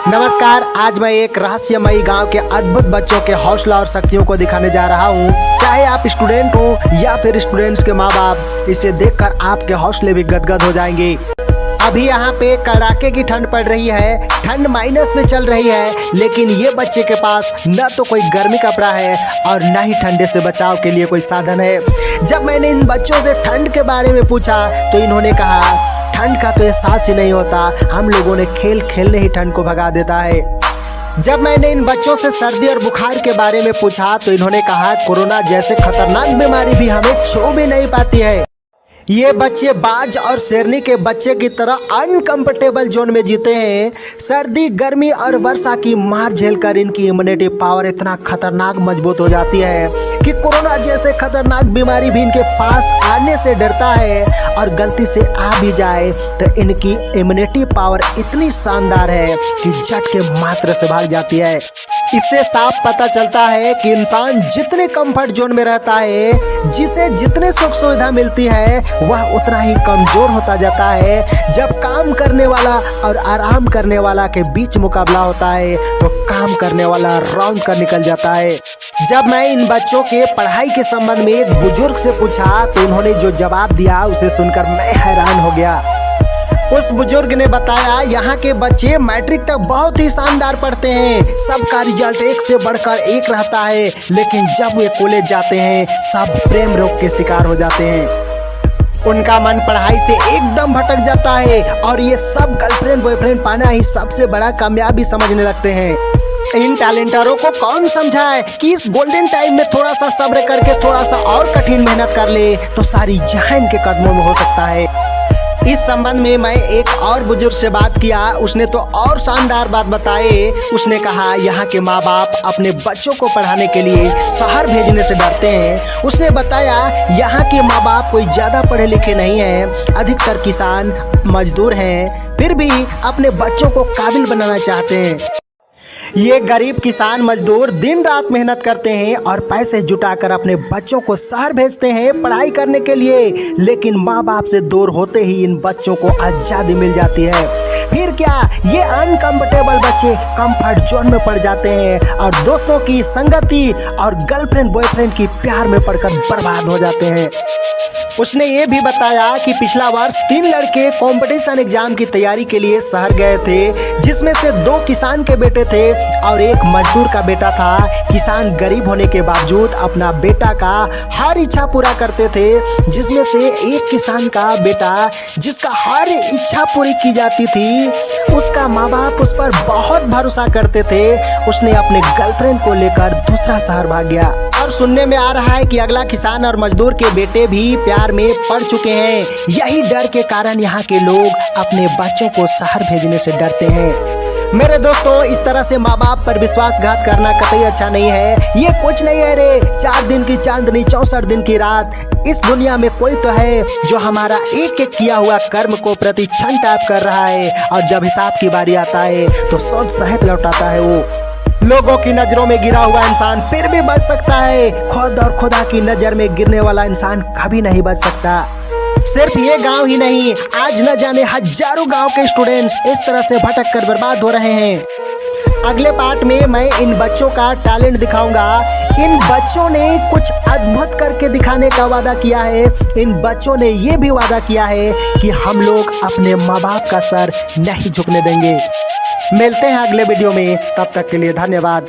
नमस्कार। आज मैं एक रहस्यमयी गांव के अद्भुत बच्चों के हौसला और शक्तियों को दिखाने जा रहा हूं। चाहे आप स्टूडेंट हो या फिर स्टूडेंट्स के माँ बाप, इसे देखकर आपके हौसले भी गदगद हो जाएंगे। अभी यहाँ पे कड़ाके की ठंड पड़ रही है, ठंड माइनस में चल रही है, लेकिन ये बच्चे के पास न तो कोई गर्मी कपड़ा है और न ही ठंडे से बचाव के लिए कोई साधन है। जब मैंने इन बच्चों से ठंड के बारे में पूछा तो इन्होंने कहा, ठंड का तो एहसास ही नहीं होता, हम लोगों ने खेल खेलने ही ठंड को भगा देता है। जब मैंने इन बच्चों से सर्दी और बुखार के बारे में पूछा तो इन्होंने कहा, कोरोना जैसे खतरनाक बीमारी भी हमें छू भी नहीं पाती है। ये बच्चे बाज और शेरनी के बच्चे की तरह अनकंफर्टेबल जोन में जीते हैं। सर्दी, गर्मी और वर्षा की मार झेलकर इनकी इम्यूनिटी पावर इतना खतरनाक मजबूत हो जाती है कि कोरोना जैसे खतरनाक बीमारी भी इनके पास आने से डरता है, और गलती से आ भी जाए तो इनकी इम्यूनिटी पावर इतनी शानदार है कि झट के मात्र से भाग जाती है। इससे साफ पता चलता है कि इंसान जितने कंफर्ट जोन में रहता है, जिसे जितने सुख सुविधा मिलती है, वह उतना ही कमजोर होता जाता है। जब काम करने वाला और आराम करने वाला के बीच मुकाबला होता है तो काम करने वाला रौंद कर निकल जाता है। जब मैं इन बच्चों के पढ़ाई के संबंध में एक बुजुर्ग से पूछा तो उन्होंने जो जवाब दिया उसे सुनकर मैं हैरान हो गया। उस बुजुर्ग ने बताया, यहाँ के बच्चे मैट्रिक तक बहुत ही शानदार पढ़ते हैं, सबका रिजल्ट एक से बढ़कर एक रहता है, लेकिन जब वे कॉलेज जाते हैं सब प्रेम रोग के शिकार हो जाते हैं। उनका मन पढ़ाई से एकदम भटक जाता है और ये सब गर्लफ्रेंड बॉयफ्रेंड पाना ही सबसे बड़ा कामयाबी समझने लगते हैं। इन टैलेंटरों को कौन समझाए कि इस गोल्डन टाइम में थोड़ा सा सब्र करके थोड़ा सा और कठिन मेहनत कर ले तो सारी जहां इनके कदमों में हो सकता है। इस संबंध में मैं एक और बुजुर्ग से बात किया, उसने तो और शानदार बात बताए। उसने कहा, यहाँ के माँ बाप अपने बच्चों को पढ़ाने के लिए शहर भेजने से डरते हैं। उसने बताया, यहाँ के माँ बाप कोई ज़्यादा पढ़े लिखे नहीं हैं, अधिकतर किसान मजदूर हैं, फिर भी अपने बच्चों को काबिल बनाना चाहते हैं। ये गरीब किसान मजदूर दिन रात मेहनत करते हैं और पैसे जुटाकर अपने बच्चों को शहर भेजते हैं पढ़ाई करने के लिए, लेकिन माँ बाप से दूर होते ही इन बच्चों को आज़ादी मिल जाती है। फिर क्या, ये अनकंफर्टेबल बच्चे कंफर्ट जोन में पड़ जाते हैं और दोस्तों की संगति और गर्लफ्रेंड बॉयफ्रेंड की प्यार में पड़कर बर्बाद हो जाते हैं। उसने ये भी बताया कि पिछला वर्ष 3 लड़के कंपटीशन एग्जाम की तैयारी के लिए शहर गए थे, जिसमें से 2 किसान के बेटे थे और एक मजदूर का बेटा था। किसान गरीब होने के बावजूद अपना बेटा का हर इच्छा पूरा करते थे, जिसमें से एक किसान का बेटा जिसका हर इच्छा पूरी की जाती थी, उसका माँ बाप उस पर बहुत भरोसा करते थे। उसने अपने गर्लफ्रेंड को लेकर दूसरा शहर भाग गया और सुनने में आ रहा है कि अगला किसान और मजदूर के बेटे भी प्यार में पड़ चुके हैं। यही डर के कारण यहाँ के लोग अपने बच्चों को शहर भेजने से डरते हैं। मेरे दोस्तों, इस तरह से माँ बाप पर विश्वासघात करना कतई अच्छा नहीं है। ये कुछ नहीं है रे, 4 दिन की चांदनी 64 दिन की रात। इस दुनिया में कोई तो है जो हमारा एक एक किया हुआ कर्म को प्रति क्षण टैप कर रहा है, और जब हिसाब की बारी आता है तो सब सहित लौटाता है। वो लोगों की नजरों में गिरा हुआ इंसान फिर भी बच सकता है, खुद और खुदा की नजर में गिरने वाला इंसान कभी नहीं बच सकता। सिर्फ ये गांव ही नहीं, आज न जाने हजारों गांव के स्टूडेंट्स इस तरह से भटक कर बर्बाद हो रहे हैं। अगले पार्ट में मैं इन बच्चों का टैलेंट दिखाऊंगा। इन बच्चों ने कुछ अद्भुत करके दिखाने का वादा किया है। इन बच्चों ने ये भी वादा किया है कि हम लोग अपने माँ बाप का सर नहीं झुकने देंगे। मिलते हैं अगले वीडियो में, तब तक के लिए धन्यवाद।